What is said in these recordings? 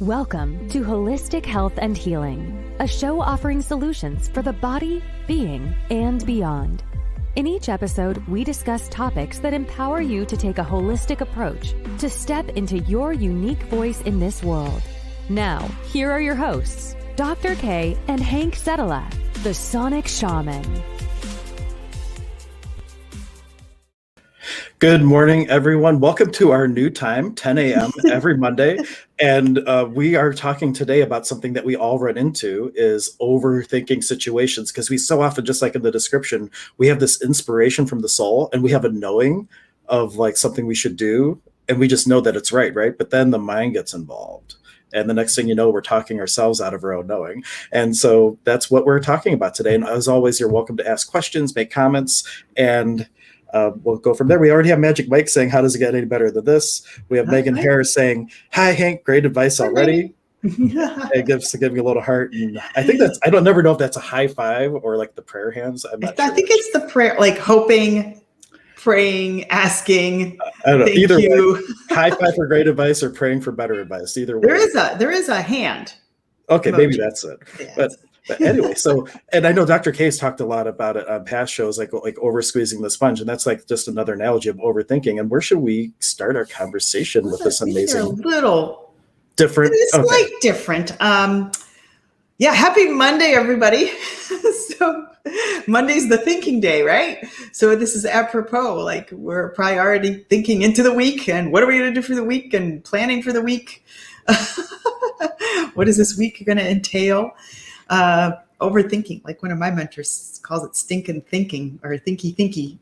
Welcome to Holistic Health and Healing, a show offering solutions for the body, being, and beyond. In each episode, we discuss topics that empower you to take a holistic approach to step into your unique voice in this world. Now, here are your hosts, Dr. K and Hank Sedelath, the Sonic Shaman. Good morning, everyone. Welcome to our new time, 10 a.m. every Monday. And we are talking today about something that we all run into is overthinking situations, because we so often, just like in the description, we have this inspiration from the soul and we have a knowing of like something we should do. And we just know that it's right? But then the mind gets involved. And the next thing you know, we're talking ourselves out of our own knowing. And so that's what we're talking about today. And as always, you're welcome to ask questions, make comments, and we'll go from there. We already have Magic Mike saying, how does it get any better than this? We have Megan Harris saying, hi, Hank, great advice already. It gives me a little heart. And I think I don't never know if that's a high five or like the prayer hands. I'm not sure. I think it's the prayer, like hoping, praying, asking. I don't know. Thank Either you. way, high five for great advice or praying for better advice. Either way. There is a hand. Okay, emoji. maybe that's it. Yeah. But anyway, and I know Dr. K's talked a lot about it on past shows, like over squeezing the sponge, and that's like just another analogy of overthinking. And where should we start our conversation with this amazing? A little different. It's like different. Happy Monday, everybody. So Monday's the thinking day, right? So this is apropos, like we're priority thinking into the week and what are we going to do for the week and planning for the week. What is this week going to entail? Overthinking, like one of my mentors calls it stinking thinking or thinky.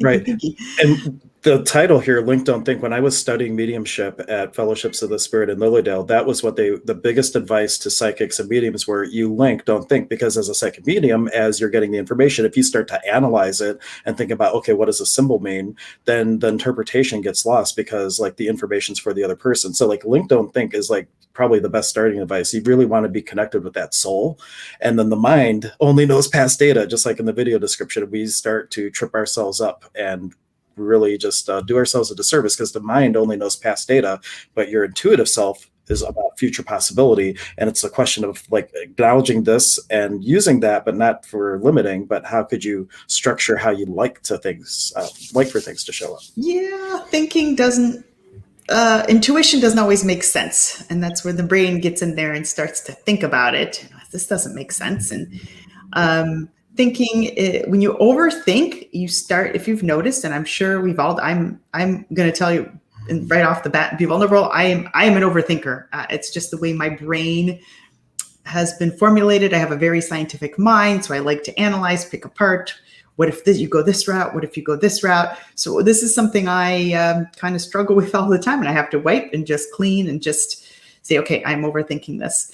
Right. Thinky. And the title here, Link Don't Think, when I was studying mediumship at Fellowships of the Spirit in Lilydale, that was what the biggest advice to psychics and mediums were, you link, don't think, because as a psychic medium, as you're getting the information, if you start to analyze it and think about, okay, what does a symbol mean? Then the interpretation gets lost because like the information's for the other person. So like link, don't think is like probably the best starting advice. You really want to be connected with that soul. And then the mind only knows past data, just like in the video description, we start to trip ourselves up and really just do ourselves a disservice because the mind only knows past data, but your intuitive self is about future possibility. And it's a question of like acknowledging this and using that, but not for limiting, but how could you structure how you like for things to show up? Yeah, intuition doesn't always make sense. And that's where the brain gets in there and starts to think about it. This doesn't make sense. And thinking, when you overthink, you start, if you've noticed, and I'm sure I'm going to tell you right off the bat and be vulnerable, I am an overthinker. It's just the way my brain has been formulated. I have a very scientific mind, so I like to analyze, pick apart. What if you go this route? What if you go this route? So this is something I kind of struggle with all the time, and I have to wipe and just clean and just say, okay, I'm overthinking this.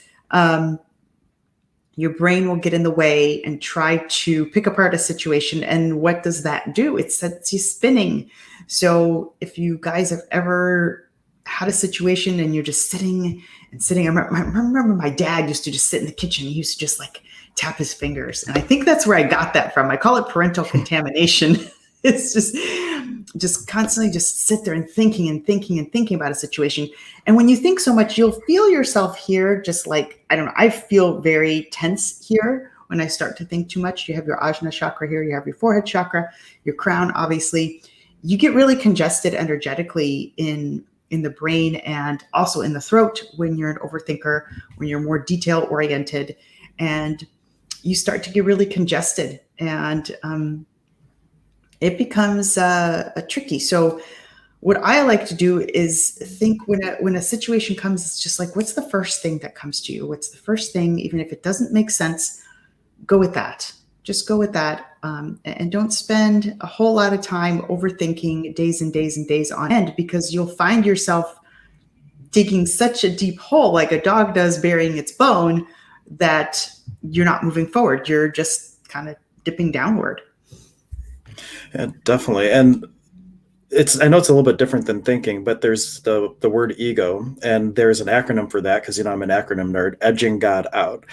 Your brain will get in the way and try to pick apart a situation. And what does that do? It sets you spinning. So if you guys have ever had a situation and you're just sitting, I remember my dad used to just sit in the kitchen. He used to just like tap his fingers. And I think that's where I got that from. I call it parental contamination. It's just constantly just sit there and thinking about a situation. And when you think so much, you'll feel yourself here, just like, I don't know, I feel very tense here when I start to think too much. You have your ajna chakra here, you have your forehead chakra, your crown, obviously. You get really congested energetically in the brain and also in the throat when you're an overthinker, when you're more detail oriented, and you start to get really congested and it becomes tricky. So what I like to do is think when a situation comes, it's just like, what's the first thing that comes to you? What's the first thing, even if it doesn't make sense, go with that. Just go with that. And don't spend a whole lot of time overthinking days and days and days on end, because you'll find yourself digging such a deep hole like a dog does burying its bone that you're not moving forward. You're just kind of dipping downward. Yeah, definitely. And I know it's a little bit different than thinking, but there's the word ego, and there's an acronym for that because, I'm an acronym nerd, edging God out.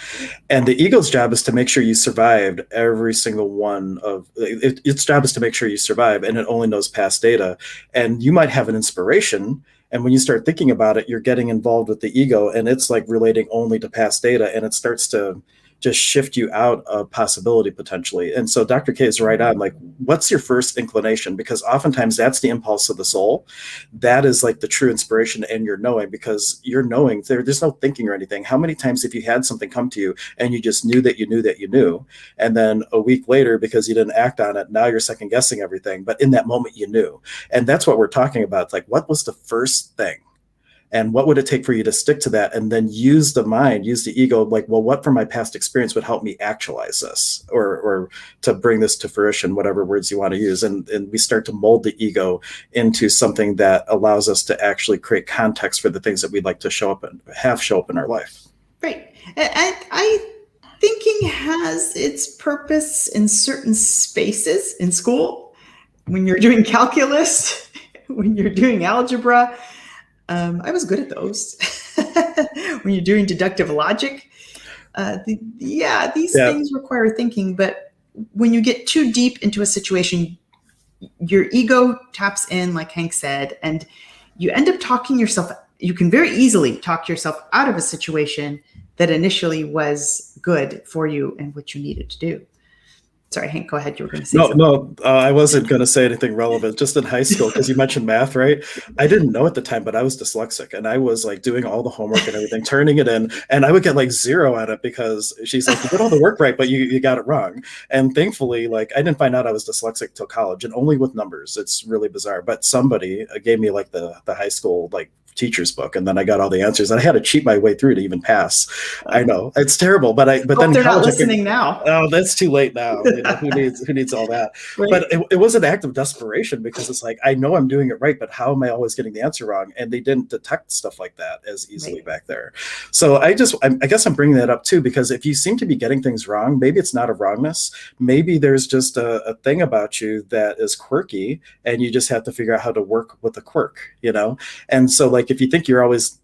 And the ego's job is to make sure you survived every single one of its job is to make sure you survive, and it only knows past data. And you might have an inspiration And when you start thinking about it, you're getting involved with the ego, and it's like relating only to past data, and it starts to just shift you out of possibility potentially. And so Dr. K is right on, like, what's your first inclination? Because oftentimes that's the impulse of the soul. That is like the true inspiration and your knowing, because you're knowing there's no thinking or anything. How many times have you had something come to you and you just knew that you knew that you knew, and then a week later, because you didn't act on it, now you're second guessing everything, but in that moment you knew. And that's what we're talking about. It's like, what was the first thing? And what would it take for you to stick to that, and then use the mind, use the ego, like, well, what from my past experience would help me actualize this, or to bring this to fruition, whatever words you want to use. And we start to mold the ego into something that allows us to actually create context for the things that we'd like to show up in our life. Right. I thinking has its purpose in certain spaces in school. When you're doing calculus, when you're doing algebra, I was good at those. When you're doing deductive logic, these things require thinking. But when you get too deep into a situation, your ego taps in, like Hank said, and you end up talking yourself. You can very easily talk yourself out of a situation that initially was good for you and what you needed to do. Sorry, Hank, go ahead. You were going to say something. No, I wasn't going to say anything relevant. Just in high school, because you mentioned math, right? I didn't know at the time, but I was dyslexic, and I was like doing all the homework and everything, turning it in, and I would get like 0 on it because she's like, you did all the work right, but you got it wrong. And thankfully, like, I didn't find out I was dyslexic till college, and only with numbers. It's really bizarre. But somebody gave me like the high school like teacher's book, and then I got all the answers, and I had to cheat my way through to even pass. I know it's terrible, but then they're not listening now. Oh, that's too late now. You know, who needs all that? Right. But it was an act of desperation, because it's like, I know I'm doing it right, but how am I always getting the answer wrong? And they didn't detect stuff like that as easily back there. So I guess I'm bringing that up too, because if you seem to be getting things wrong, maybe it's not a wrongness. Maybe there's just a thing about you that is quirky, and you just have to figure out how to work with the quirk, you know? And so, like, if you think you're always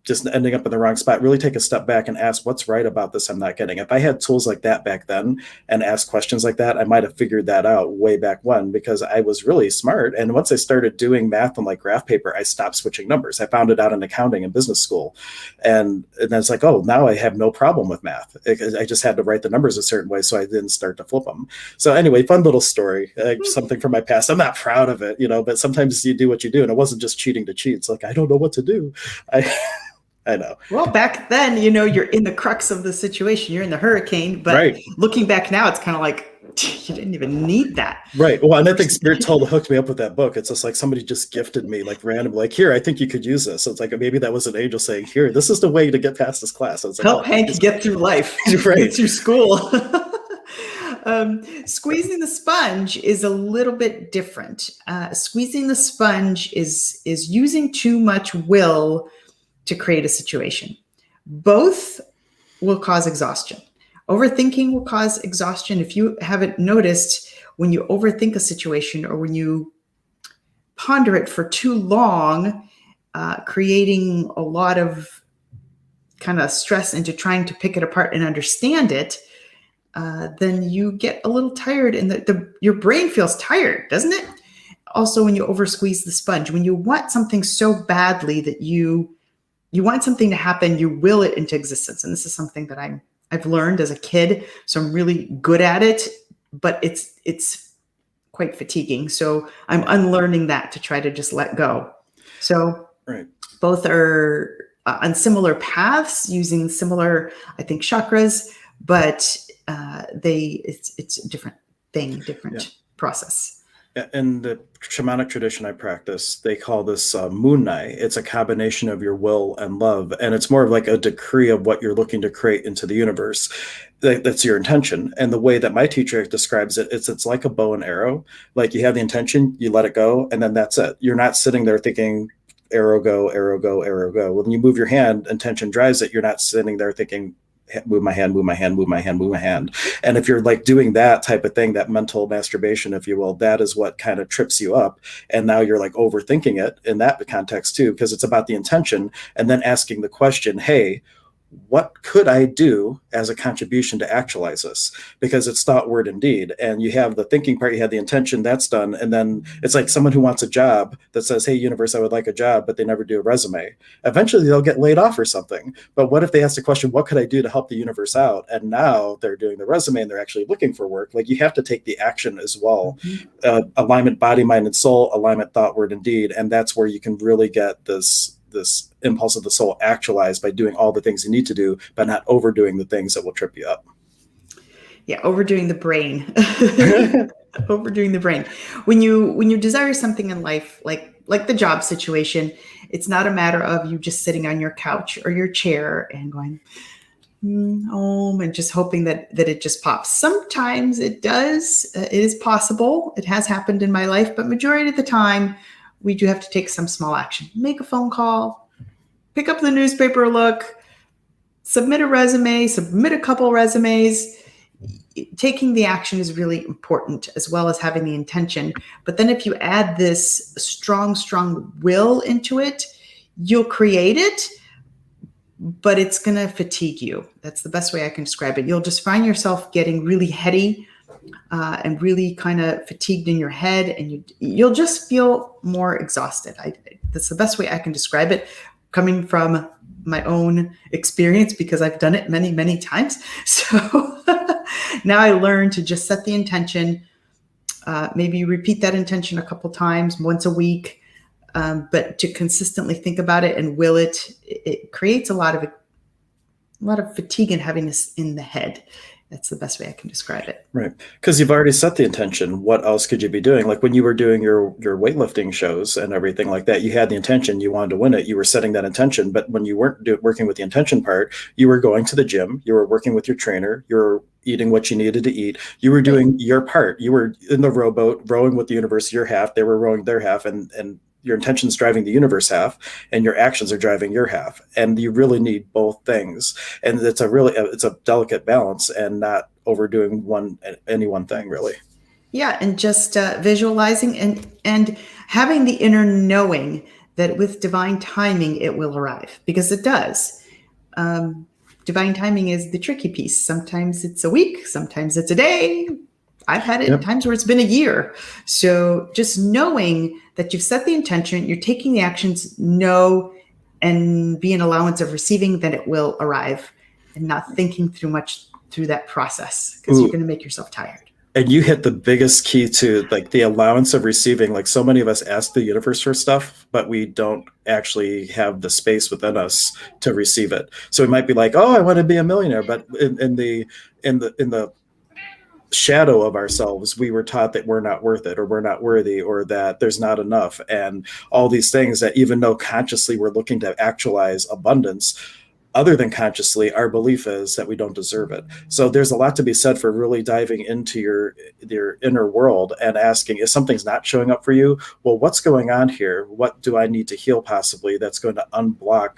just ending up in the wrong spot, really take a step back and ask, what's right about this I'm not getting? If I had tools like that back then and asked questions like that, I might have figured that out way back when, because I was really smart. And once I started doing math on like graph paper, I stopped switching numbers. I found it out in accounting and business school. And it's like, oh, now I have no problem with math. I just had to write the numbers a certain way, so I didn't start to flip them. So anyway, fun little story, something from my past. I'm not proud of it, but sometimes you do what you do. And it wasn't just cheating to cheat. It's like, I don't know what to do. I know. Well, back then, you're in the crux of the situation. You're in the hurricane. But Looking back now, it's kind of like, you didn't even need that. Right. Well, and I think Spirit hooked me up with that book. It's just like somebody just gifted me like randomly, like, here, I think you could use this. So it's like, maybe that was an angel saying, here, this is the way to get past this class. So it's like, help Hank get through life, get through school. Squeezing the sponge is a little bit different. Squeezing the sponge is using too much will to create a situation. Both will cause exhaustion. Overthinking will cause exhaustion. If you haven't noticed, when you overthink a situation or when you ponder it for too long, creating a lot of kind of stress into trying to pick it apart and understand it, then you get a little tired, and your brain feels tired, doesn't it? Also, when you over squeeze the sponge, when you want something so badly that you want something to happen, you will it into existence. And this is something that I've learned as a kid, so I'm really good at it, but it's quite fatiguing. So I'm unlearning that to try to just let go. So both are on similar paths, using similar, I think, chakras, but it's a different thing, different process. In the shamanic tradition I practice, they call this Moonai. It's a combination of your will and love. And it's more of like a decree of what you're looking to create into the universe. That's your intention. And the way that my teacher describes it, it's like a bow and arrow. Like, you have the intention, you let it go, and then that's it. You're not sitting there thinking, arrow go, arrow go, arrow go. When you move your hand, intention drives it. You're not sitting there thinking, move my hand, move my hand, move my hand, move my hand. And if you're like doing that type of thing, that mental masturbation, if you will, that is what kind of trips you up. And now you're like overthinking it in that context too, because it's about the intention, and then asking the question, hey, what could I do as a contribution to actualize this? Because it's thought, word, and deed. And you have the thinking part, you have the intention, that's done. And then it's like someone who wants a job that says, hey, universe, I would like a job, but they never do a resume. Eventually they'll get laid off or something. But what if they ask the question, what could I do to help the universe out? And now they're doing the resume and they're actually looking for work. Like, you have to take the action as well. Alignment, body, mind, and soul, alignment, thought, word, and deed. And that's where you can really get this impulse of the soul actualized by doing all the things you need to do, but not overdoing the things that will trip you up. Yeah, overdoing the brain. Overdoing the brain. When you desire something in life, like the job situation, it's not a matter of you just sitting on your couch or your chair and going, and just hoping that it just pops. Sometimes it does. It is possible. It has happened in my life, but majority of the time, we do have to take some small action. Make a phone call, pick up the newspaper, look, submit a resume, submit a couple resumes. Taking the action is really important, as well as having the intention. But then if you add this strong will into it, you'll create it, but it's going to fatigue you. That's the best way I can describe it. You'll just find yourself getting really heady and really kind of fatigued in your head, and you'll just feel more exhausted. That's the best way I can describe it, coming from my own experience, because I've done it many, many times. So now I learn to just set the intention, maybe repeat that intention a couple times, once a week, but to consistently think about it and will it. It creates a lot of fatigue and heaviness in the head. That's the best way I can describe it. Right. Because you've already set the intention. What else could you be doing? Like when you were doing your weightlifting shows and everything like that, you had the intention, you wanted to win it. You were setting that intention. But when you weren't working with the intention part, you were going to the gym, you were working with your trainer, you were eating what you needed to eat. You were doing your part. You were in the rowboat, rowing with the universe, your half. They were rowing their half, and your intention's driving the universe half, and your actions are driving your half. And you really need both things. And it's a delicate balance, and not overdoing any one thing, really. Yeah, and just visualizing and having the inner knowing that with divine timing it will arrive, because it does. Divine timing is the tricky piece. Sometimes it's a week, sometimes it's a day. I've had it at times where it's been a year. So just knowing that you've set the intention, you're taking the actions, know, and be an allowance of receiving, that it will arrive, and not thinking through much through that process, because you're going to make yourself tired. And you hit the biggest key to like the allowance of receiving. Like, so many of us ask the universe for stuff, but we don't actually have the space within us to receive it. So we might be like, oh, I want to be a millionaire. But in the shadow of ourselves, we were taught that we're not worth it, or we're not worthy, or that there's not enough, and all these things that, even though consciously we're looking to actualize abundance, other than consciously, our belief is that we don't deserve it. So there's a lot to be said for really diving into your inner world and asking, if something's not showing up for you, well, what's going on here? What do I need to heal possibly that's going to unblock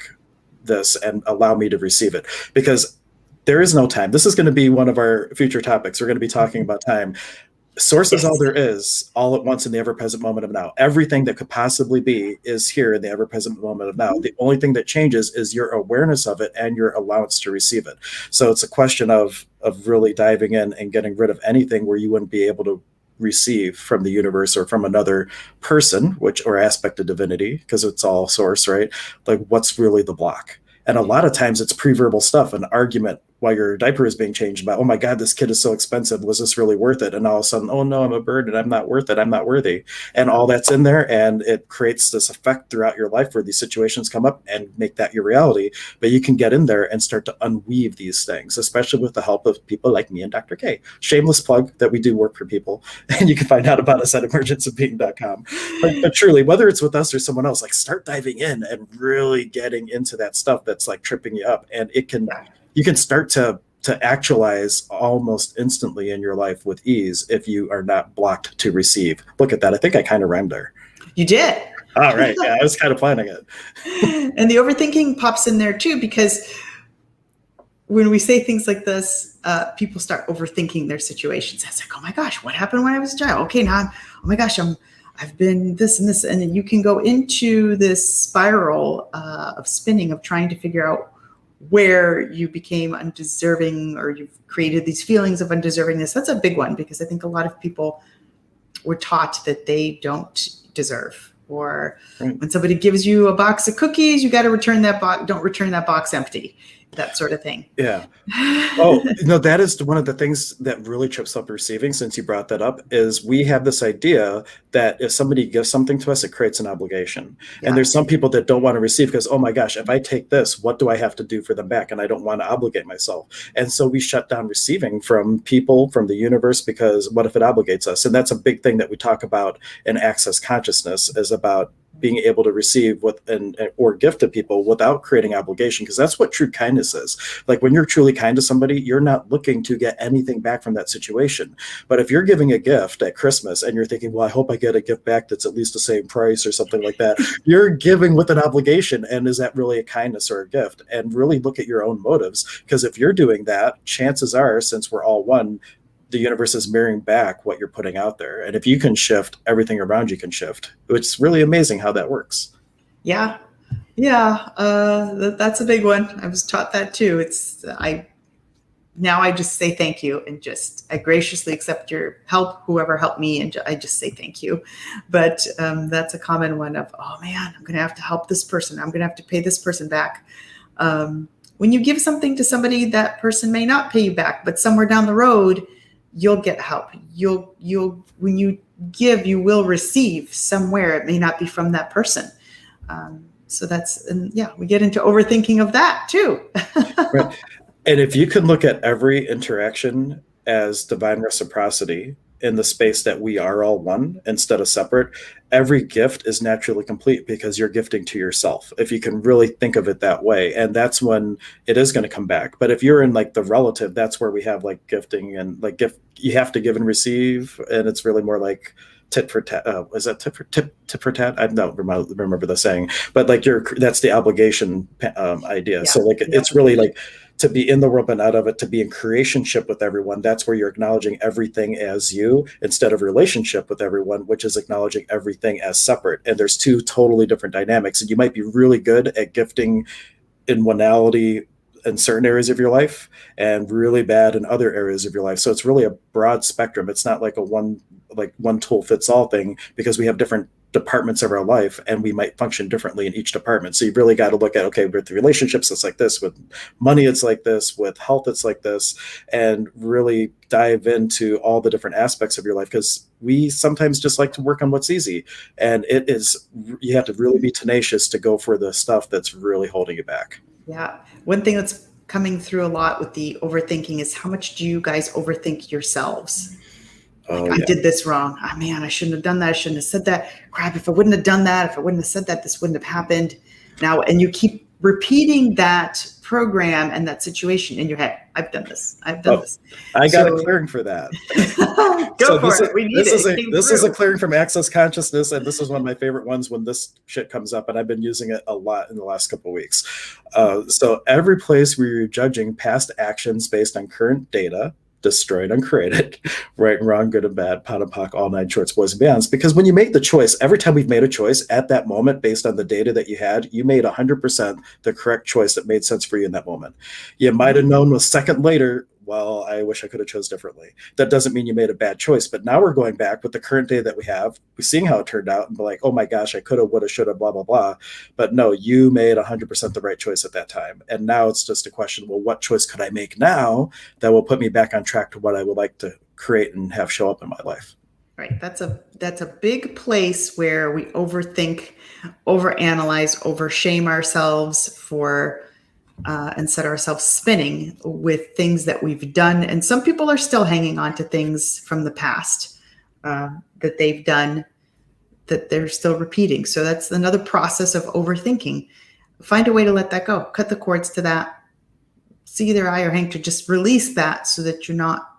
this and allow me to receive it? Because there is no time. This is going to be one of our future topics. We're going to be talking about time. Source is all there is, all at once in the ever-present moment of now. Everything that could possibly be is here in the ever-present moment of now. The only thing that changes is your awareness of it and your allowance to receive it. So it's a question of really diving in and getting rid of anything where you wouldn't be able to receive from the universe or from another person, or aspect of divinity, because it's all source, right? Like, what's really the block? And a lot of times it's pre-verbal stuff, an argument while your diaper is being changed about, oh my God, this kid is so expensive. Was this really worth it? And all of a sudden, oh no, I'm a burden. I'm not worth it. I'm not worthy. And all that's in there. And it creates this effect throughout your life where these situations come up and make that your reality. But you can get in there and start to unweave these things, especially with the help of people like me and Dr. K. Shameless plug that we do work for people. And you can find out about us at emergenceofbeing.com. But truly, whether it's with us or someone else, like, start diving in and really getting into that stuff that's like tripping you up. And you can start to actualize almost instantly in your life with ease if you are not blocked to receive. Look at that. I think I kind of rhymed there. You did. All right. Yeah, I was kind of planning it. And the overthinking pops in there too, because when we say things like this, people start overthinking their situations. It's like, oh my gosh, what happened when I was a child? Okay, now oh my gosh, I've been this and this. And then you can go into this spiral of spinning, of trying to figure out where you became undeserving, or you've created these feelings of undeservingness. That's a big one, because I think a lot of people were taught that they don't deserve, or when somebody gives you a box of cookies, you got to return that box. Don't return that box empty, that sort of thing. Yeah. Oh, no, that is one of the things that really trips up receiving, since you brought that up, is we have this idea that if somebody gives something to us, it creates an obligation. Yeah. And there's some people that don't want to receive because, oh my gosh, if I take this, what do I have to do for them back? And I don't want to obligate myself. And so we shut down receiving from people, from the universe, because what if it obligates us? And that's a big thing that we talk about in access consciousness, is about being able to receive or gift to people without creating obligation, because that's what true kindness is. Like when you're truly kind to somebody, you're not looking to get anything back from that situation. But if you're giving a gift at Christmas and you're thinking, well, I hope I get a gift back that's at least the same price or something like that, you're giving with an obligation. And is that really a kindness or a gift? And really look at your own motives, because if you're doing that, chances are, since we're all one, the universe is mirroring back what you're putting out there. And if you can shift, everything around you can shift. It's really amazing how that works. Yeah. Yeah. That's a big one. I was taught that too. Now I just say thank you, and I graciously accept your help, whoever helped me. And I just say thank you. But that's a common one of, oh man, I'm going to have to help this person. I'm going to have to pay this person back. When you give something to somebody, that person may not pay you back, but somewhere down the road, you'll get help. When you give, you will receive somewhere. It may not be from that person. So we get into overthinking of that too. Right. And if you can look at every interaction as divine reciprocity in the space that we are all one instead of separate, every gift is naturally complete because you're gifting to yourself, if you can really think of it that way. And that's when it is going to come back. But if you're in like the relative, that's where we have like gifting and like you have to give and receive. And it's really more like tit for tat. Is that tit for tat? I don't remember the saying, but like that's the obligation idea. Yeah. So like it's really like to be in the world but out of it, to be in creationship with everyone. That's where you're acknowledging everything as you, instead of relationship with everyone, which is acknowledging everything as separate. And there's two totally different dynamics. And you might be really good at gifting in one-ality in certain areas of your life and really bad in other areas of your life. So it's really a broad spectrum. It's not like one tool fits all thing, because we have different departments of our life and we might function differently in each department. So you really got to look at, okay, with the relationships, it's like this, with money, it's like this, with health, it's like this, and really dive into all the different aspects of your life, because we sometimes just like to work on what's easy. And you have to really be tenacious to go for the stuff that's really holding you back. Yeah. One thing that's coming through a lot with the overthinking is, how much do you guys overthink yourselves? I did this wrong. Oh man, I shouldn't have done that. I shouldn't have said that. Crap, if I wouldn't have done that, if I wouldn't have said that, this wouldn't have happened. Now, and you keep repeating that program and that situation in your head. I've done this. I've done this. I got a clearing for that. Go for it. We need it. This is a clearing from access consciousness, and this is one of my favorite ones when this shit comes up, and I've been using it a lot in the last couple of weeks. So every place where you're judging past actions based on current data, destroyed, uncreated, right and wrong, good and bad, pot and pock, all nine shorts, boys and beyonds. Because when you make the choice, every time we've made a choice at that moment, based on the data that you had, you made 100% the correct choice that made sense for you in that moment. You might have known a second later, well, I wish I could have chose differently. That doesn't mean you made a bad choice. But now we're going back with the current data that we have, we're seeing how it turned out, and be like, oh my gosh, I could have, would have, should have, blah, blah, blah. But no, you made 100% the right choice at that time. And now it's just a question, well, what choice could I make now that will put me back on track to what I would like to create and have show up in my life? Right. That's a big place where we overthink, overanalyze, overshame ourselves for and set ourselves spinning with things that we've done. And some people are still hanging on to things from the past that they've done that they're still repeating. So that's another process of overthinking. Find a way to let that go. Cut the cords to that. See their eye or hang to just release that, so that you're not,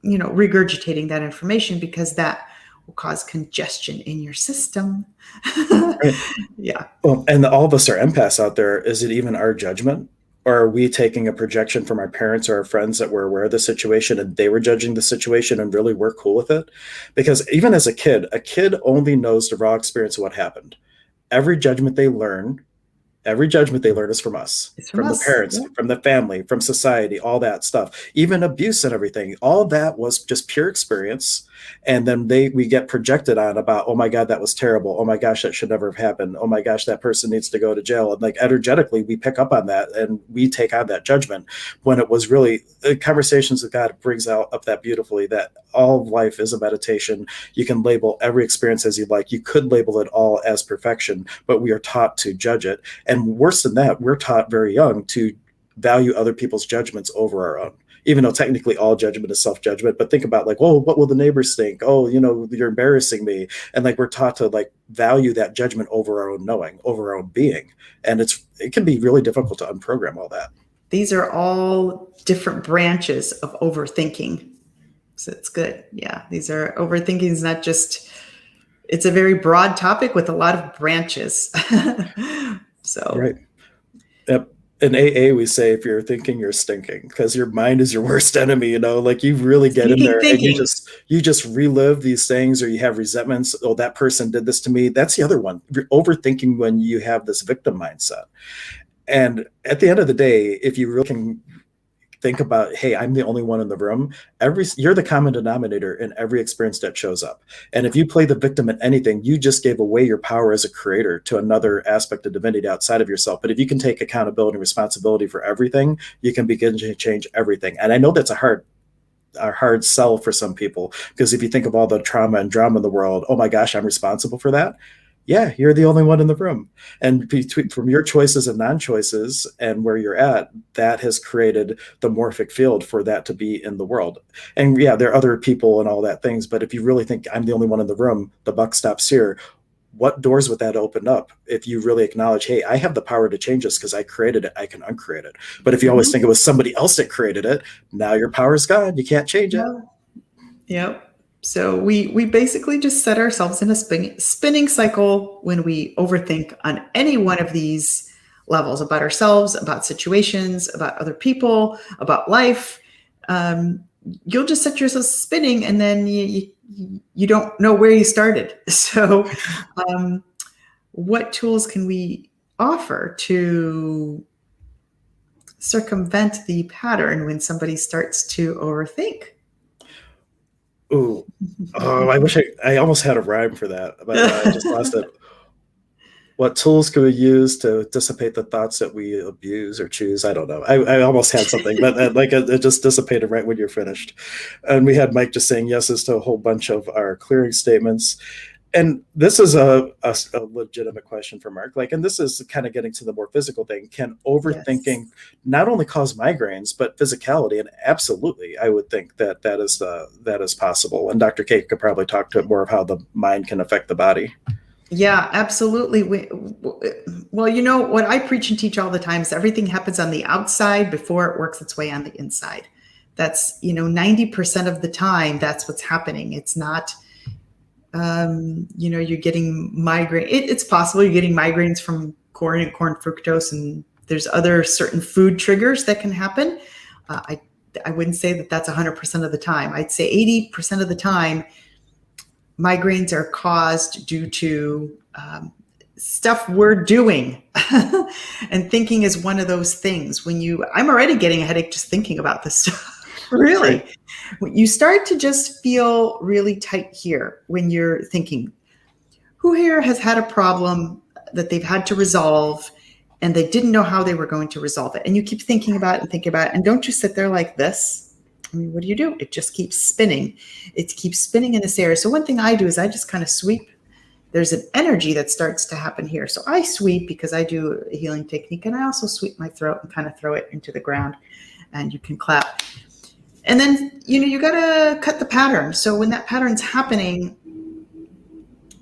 regurgitating that information, because that will cause congestion in your system. Right. Yeah. Well, and all of us are empaths out there. Is it even our judgment? Or are we taking a projection from our parents or our friends that were aware of the situation and they were judging the situation and really we're cool with it? Because even as a kid only knows the raw experience of what happened. Every judgment they learn Every judgment they learn is from us, It's from from the us. parents, Yeah. from the family, from society, all that stuff, even abuse and everything. All that was just pure experience. And then we get projected on about, oh my God, that was terrible. Oh my gosh, that should never have happened. Oh my gosh, that person needs to go to jail. And like energetically, we pick up on that and we take on that judgment when it was really conversations with God brings out up that beautifully that all of life is a meditation. You can label every experience as you like. You could label it all as perfection, but we are taught to judge it. And worse than that, we're taught very young to value other people's judgments over our own, even though technically all judgment is self-judgment. But think about like, oh, what will the neighbors think? Oh, you're embarrassing me. And like, we're taught to like value that judgment over our own knowing, over our own being. And it can be really difficult to unprogram all that. These are all different branches of overthinking. So it's good. Yeah. These are overthinking is not just, it's a very broad topic with a lot of branches. So, right. Yep. In AA, we say if you're thinking, you're stinking, because your mind is your worst enemy. Like you really get in there and you just relive these things, or you have resentments. Oh, that person did this to me. That's the other one. You're overthinking when you have this victim mindset. And at the end of the day, if you really can think about, hey, I'm the only one in the room, you're the common denominator in every experience that shows up. And if you play the victim in anything, you just gave away your power as a creator to another aspect of divinity outside of yourself. But if you can take accountability and responsibility for everything, you can begin to change everything. And I know that's a hard sell for some people, because if you think of all the trauma and drama in the world, oh my gosh, I'm responsible for that. Yeah, you're the only one in the room. And from your choices and non-choices and where you're at, that has created the morphic field for that to be in the world. And yeah, there are other people and all that things, but if you really think I'm the only one in the room, the buck stops here. What doors would that open up if you really acknowledge, hey, I have the power to change this because I created it, I can uncreate it. But if you always think it was somebody else that created it, now your power is gone. You can't change it. Yep. So we basically just set ourselves in a spinning cycle when we overthink on any one of these levels, about ourselves, about situations, about other people, about life. You'll just set yourself spinning, and then you don't know where you started. So what tools can we offer to circumvent the pattern when somebody starts to overthink? Ooh, oh, I wish I almost had a rhyme for that, but I just lost it. What tools can we use to dissipate the thoughts that we abuse or choose? I don't know. I almost had something, but it just dissipated right when you're finished. And we had Mike just saying yeses to a whole bunch of our clearing statements. And this is a legitimate question for Mark. And this is kind of getting to the more physical thing. Can overthinking not only cause migraines, but physicality? And absolutely, I would think that is possible. And Dr. K could probably talk to it more of how the mind can affect the body. Yeah, absolutely. Well, what I preach and teach all the time is everything happens on the outside before it works its way on the inside. That's, 90% of the time, that's what's happening. It's not, you're getting migraine. It's possible you're getting migraines from corn and corn fructose, and there's other certain food triggers that can happen. I wouldn't say that that's 100% of the time. I'd say 80% of the time, migraines are caused due to stuff we're doing. And thinking is one of those things. I'm already getting a headache just thinking about this stuff. Really. When you start to just feel really tight here when you're thinking, who here has had a problem that they've had to resolve and they didn't know how they were going to resolve it? And you keep thinking about it and thinking about it. And don't you sit there like this? I mean, what do? It just keeps spinning. It keeps spinning in this area. So one thing I do is I just kind of sweep. There's an energy that starts to happen here. So I sweep because I do a healing technique, and I also sweep my throat and kind of throw it into the ground, and you can clap. And then, you got to cut the pattern. So when that pattern's happening,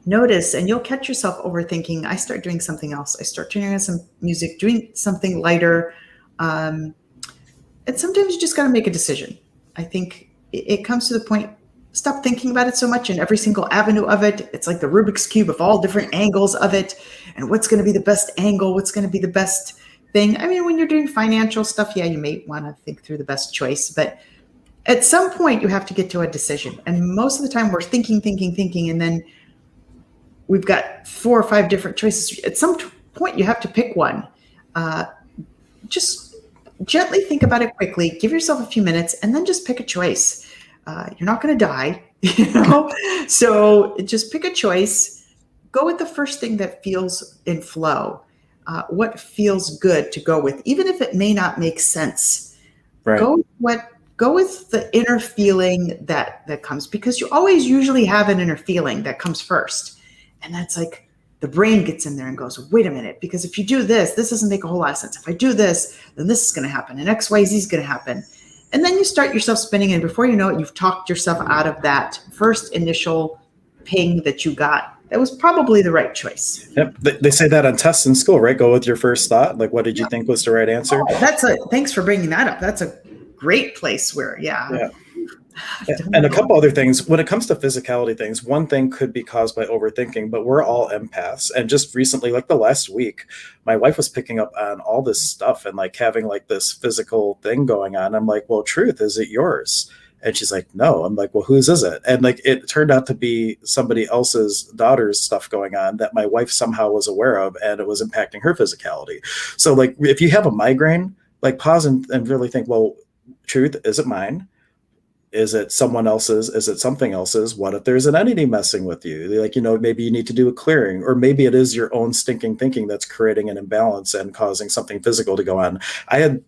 notice, and you'll catch yourself overthinking. I start doing something else. I start turning on some music, doing something lighter. And sometimes you just got to make a decision. I think it comes to the point, stop thinking about it so much in every single avenue of it. It's like the Rubik's Cube of all different angles of it. And what's going to be the best angle? What's going to be the best thing? I mean, when you're doing financial stuff, yeah, you may want to think through the best choice. But at some point, you have to get to a decision. And most of the time, we're thinking. And then we've got 4 or 5 different choices. At some point, you have to pick one. just gently think about it quickly, give yourself a few minutes, and then just pick a choice. You're not going to die, so just pick a choice. Go with the first thing that feels in flow. What feels good to go with, even if it may not make sense. Right. Go with the inner feeling that comes, because you always usually have an inner feeling that comes first. And that's like the brain gets in there and goes, wait a minute, because if you do this doesn't make a whole lot of sense. If I do this, then this is going to happen, and XYZ is going to happen. And then you start yourself spinning, and before you know it, you've talked yourself out of that first initial ping that you got. That was probably the right choice. Yep. They say that on tests in school, right? Go with your first thought. Like, what did you think was the right answer? Oh, thanks for bringing that up. That's a great place where, yeah. And a couple other things. When it comes to physicality things, one thing could be caused by overthinking, but we're all empaths. And just recently, like the last week, my wife was picking up on all this stuff and like having like this physical thing going on. I'm like, well, truth, is it yours? And she's like, no. I'm like, well, whose is it? And like, it turned out to be somebody else's daughter's stuff going on that my wife somehow was aware of, and it was impacting her physicality. So like, if you have a migraine, like pause and really think, well, truth, is it mine? Is it someone else's? Is it something else's? What if there's an entity messing with you? Like, maybe you need to do a clearing, or maybe it is your own stinking thinking that's creating an imbalance and causing something physical to go on. I had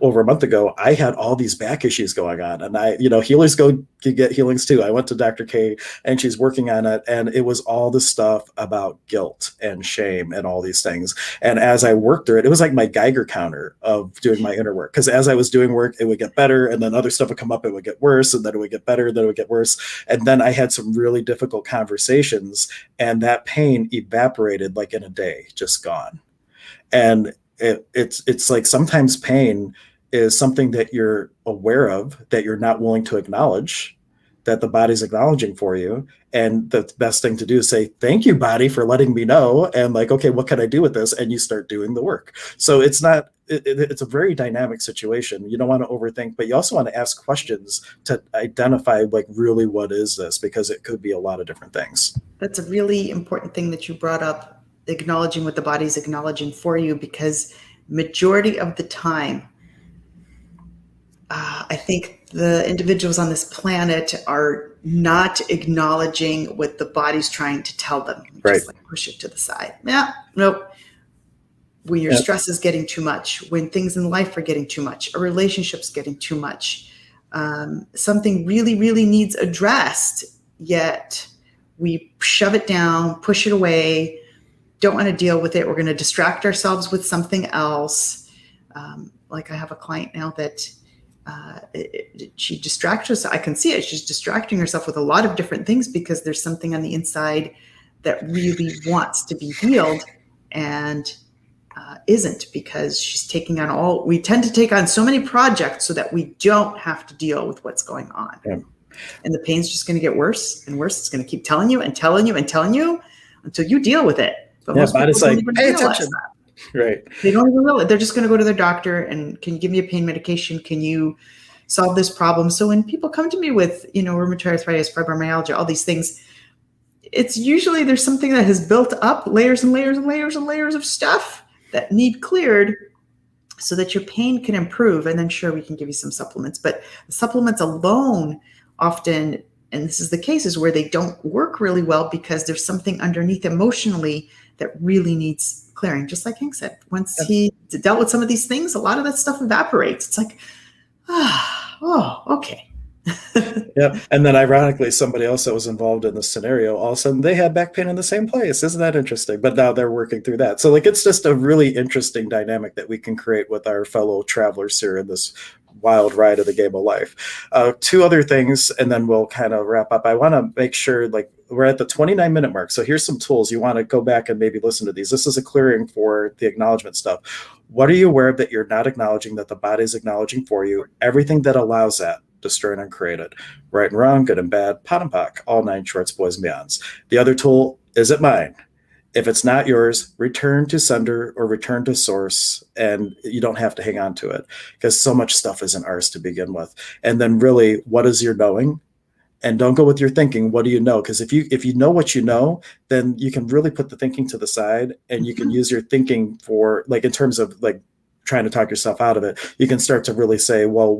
over a month ago, I had all these back issues going on, and healers go to get healings too. I went to Dr. K, and she's working on it, and it was all the stuff about guilt and shame and all these things. And as I worked through it, it was like my Geiger counter of doing my inner work, because as I was doing work, it would get better, and then other stuff would come up, it would get worse, and then it would get better, and then it would get worse. And then I had some really difficult conversations, and that pain evaporated like in a day, just gone. And it's like sometimes pain is something that you're aware of, that you're not willing to acknowledge, that the body's acknowledging for you. And the best thing to do is say, thank you, body, for letting me know. And like, okay, what can I do with this? And you start doing the work. So it's a very dynamic situation. You don't want to overthink, but you also want to ask questions to identify like, really, what is this? Because it could be a lot of different things. That's a really important thing that you brought up, acknowledging what the body's acknowledging for you, because majority of the time, I think the individuals on this planet are not acknowledging what the body's trying to tell them. Right. Just like push it to the side. Yeah, nope. When your stress is getting too much, when things in life are getting too much, a relationship's getting too much, something really, really needs addressed, yet we shove it down, push it away, don't want to deal with it. We're going to distract ourselves with something else. Like I have a client now that she distracts herself. I can see it. She's distracting herself with a lot of different things because there's something on the inside that really wants to be healed and isn't, because she's taking on we tend to take on so many projects so that we don't have to deal with what's going on. Yeah. And the pain's just going to get worse and worse. It's going to keep telling you and telling you and telling you until you deal with it. But yeah, body's like, pay attention. Right. They don't even realize. They're just going to go to their doctor and, can you give me a pain medication? Can you solve this problem? So when people come to me with, rheumatoid arthritis, fibromyalgia, all these things, it's usually there's something that has built up, layers and layers and layers and layers of stuff that need cleared so that your pain can improve. And then sure, we can give you some supplements, but the supplements alone often, and this is the cases where they don't work really well because there's something underneath emotionally that really needs clearing. Just like Hank said, once he dealt with some of these things, a lot of that stuff evaporates. It's like, okay. Yeah. And then ironically, somebody else that was involved in the scenario, all of a sudden they had back pain in the same place. Isn't that interesting? But now they're working through that. So like, it's just a really interesting dynamic that we can create with our fellow travelers here in this wild ride of the game of life. Two other things, and then we'll kind of wrap up. I want to make sure, like, we're at the 29-minute mark. So here's some tools. You want to go back and maybe listen to these. This is a clearing for the acknowledgement stuff. What are you aware of that you're not acknowledging that the body is acknowledging for you? Everything that allows that, destroy and uncreate it. Right and wrong, good and bad, pot and pock, all 9 shorts, boys and beyonds. The other tool, is it mine? If it's not yours, return to sender or return to source, and you don't have to hang on to it because so much stuff isn't ours to begin with. And then really, what is your knowing? and don't go with your thinking. What do you know? Because if you know what you know, then you can really put the thinking to the side, and you can use your thinking for, like, in terms of like trying to talk yourself out of it. You can start to really say, well,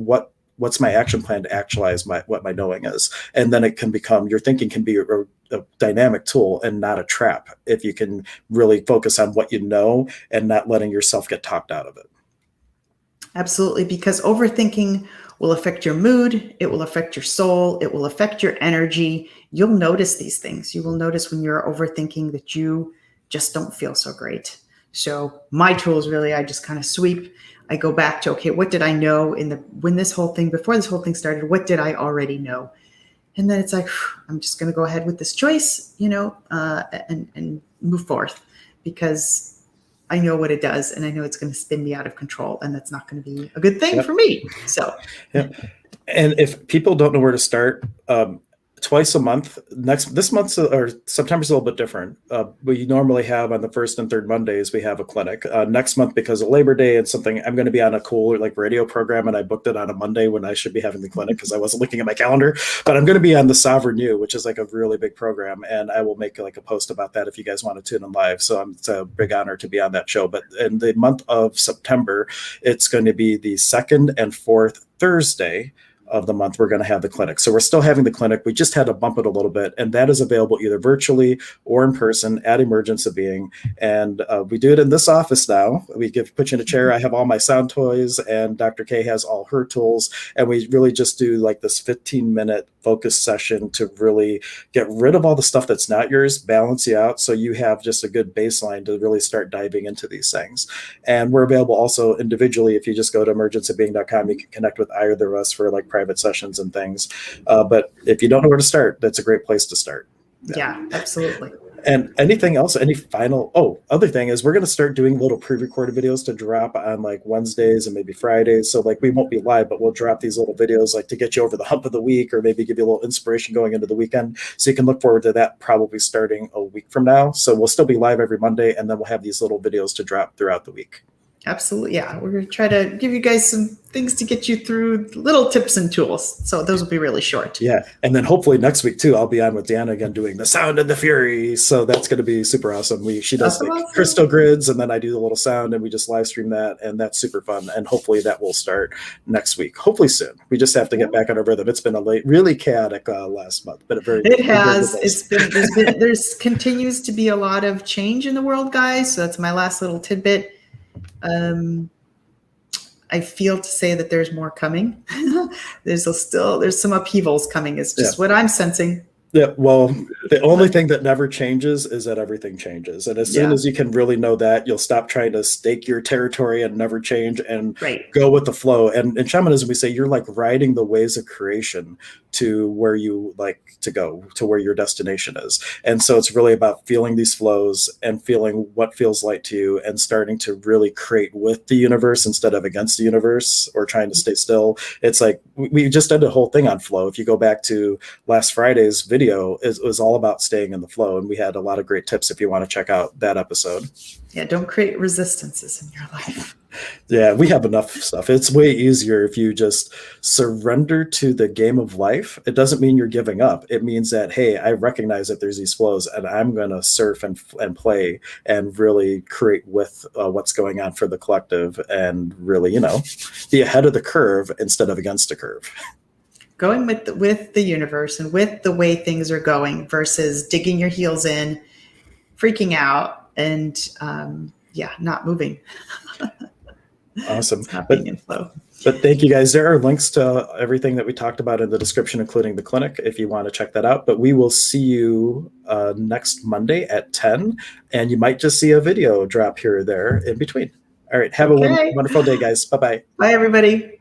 what's my action plan to actualize what my knowing is? And then it can become, your thinking can be a dynamic tool and not a trap, if you can really focus on what you know and not letting yourself get talked out of it. Absolutely, because overthinking will affect your mood, it will affect your soul, it will affect your energy. You'll notice these things. You will notice when you're overthinking that you just don't feel so great. So my tool is really, I just kind of sweep. I go back to, okay, what did I know before this whole thing started? What did I already know? And then it's like, I'm just going to go ahead with this choice, and move forth, because I know what it does, and I know it's going to spin me out of control, and that's not going to be a good thing for me. So, yeah. And if people don't know where to start, twice a month. This month, or September's a little bit different. We normally have on the first and third Mondays, we have a clinic. Next month, because of Labor Day and something, I'm going to be on a cool radio program, and I booked it on a Monday when I should be having the clinic because I wasn't looking at my calendar. But I'm going to be on the Sovereign U, which is like a really big program, and I will make like a post about that if you guys want to tune in live. So it's a big honor to be on that show. But in the month of September, it's going to be the second and fourth Thursday of the month we're going to have the clinic. So we're still having the clinic. We just had to bump it a little bit, and that is available either virtually or in person at Emergence of Being. And we do it in this office now. We put you in a chair. I have all my sound toys, and Dr. K has all her tools. And we really just do like this 15-minute focus session to really get rid of all the stuff that's not yours, balance you out, so you have just a good baseline to really start diving into these things. And we're available also individually. If you just go to emergenceofbeing.com, you can connect with either of us for like private sessions and things. But if you don't know where to start, that's a great place to start. Yeah, absolutely. And anything else, any final, other thing is we're going to start doing little pre-recorded videos to drop on like Wednesdays and maybe Fridays. So like we won't be live, but we'll drop these little videos like to get you over the hump of the week, or maybe give you a little inspiration going into the weekend. So you can look forward to that probably starting a week from now. So we'll still be live every Monday, and then we'll have these little videos to drop throughout the week. Absolutely. Yeah. We're going to try to give you guys some things to get you through, little tips and tools. So those will be really short. Yeah. And then hopefully next week too, I'll be on with Deanna again doing the sound and the fury. So that's going to be super awesome. She does like crystal grids, and then I do the little sound, and we just live stream that, and that's super fun. And hopefully that will start next week. Hopefully soon. We just have to get back on our rhythm. It's been a really chaotic last month, but it has. There's continues to be a lot of change in the world, guys. So that's my last little tidbit. I feel to say that there's more coming. There's some upheavals coming. It's just what I'm sensing. Yeah, well, the only thing that never changes is that everything changes. And as soon as you can really know that, you'll stop trying to stake your territory and never change, and go with the flow. And in shamanism, we say you're like riding the waves of creation to where you like to go, to where your destination is. And so it's really about feeling these flows and feeling what feels like to you, and starting to really create with the universe instead of against the universe or trying to stay still. It's like we just did a whole thing on flow. If you go back to last Friday's video, it was all about staying in the flow, and we had a lot of great tips if you want to check out that episode. Yeah, don't create resistances in your life. Yeah, we have enough stuff. It's way easier if you just surrender to the game of life. It doesn't mean you're giving up. It means that, hey, I recognize that there's these flows, and I'm going to surf and play and really create with what's going on for the collective, and really, be ahead of the curve instead of against the curve. Going with the universe and with the way things are going, versus digging your heels in, freaking out, and not moving. Awesome. Being in flow. But thank you guys. There are links to everything that we talked about in the description, including the clinic, if you want to check that out. But we will see you next Monday at 10, and you might just see a video drop here or there in between. All right. Have a wonderful day, guys. Bye-bye. Bye, everybody.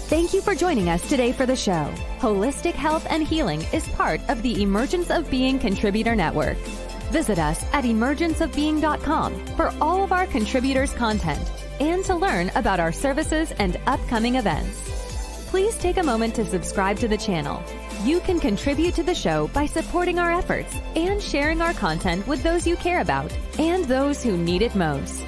Thank you for joining us today for the show. Holistic Health and Healing is part of the Emergence of Being Contributor Network. Visit us at emergenceofbeing.com for all of our contributors' content and to learn about our services and upcoming events. Please take a moment to subscribe to the channel. You can contribute to the show by supporting our efforts and sharing our content with those you care about and those who need it most.